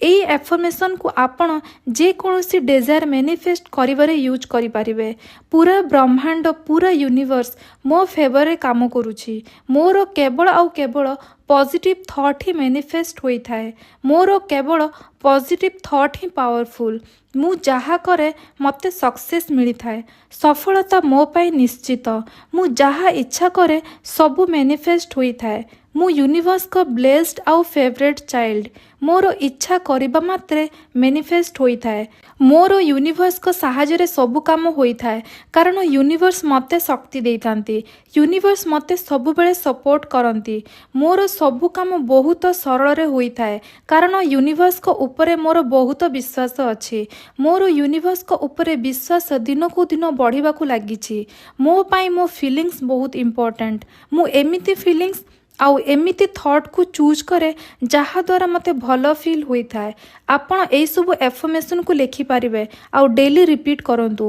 एई affirmation को आपण जेकोसी Dzire manifest करिवारे use करिपारिबे। पूरा ब्रह्मांड पूरा यूनिवर्स मो फेवर रे काम करुछि। मोर केवल आउ केवल पॉजिटिव थॉट ही मैनिफेस्ट होई थाए। मोर केवल पॉजिटिव थॉट ही पावरफुल। मु जहा करे मते सक्सेस मिली थाए। सफलता मो पाई निश्चित। मु जहा इच्छा करे सबु मैनिफेस्ट होई थाए। मु यूनिवर्स को ब्लेस्ड आउ फेवरेट चाइल्ड। मोर इच्छा करिबा मात्रे मैनिफेस्ट होई थाए। मोर यूनिवर्स को साहाय्य सबु काम होई थाए कारण यूनिवर्स मते शक्ति देई थांती। यूनिवर्स मते सबु बेले सपोर्ट करंती। मोर सबु काम बहुत सरल रे होई थाए कारण यूनिवर्स को ऊपरे मोर बहुत विश्वास अछि। मोर यूनिवर्स को ऊपरे विश्वास दिन को दिन बढ़िबा को लागिछि। मो पाई मो फीलिंग्स बहुत इंपोर्टेंट। मु एमिति फीलिंग्स आउ एमिति थॉट को चूज करे जहा द्वारा मते भलो फील होई थाए। आपण एई सब एफर्मेशन को लेखि पारिबे आउ डेली रिपीट करंतु।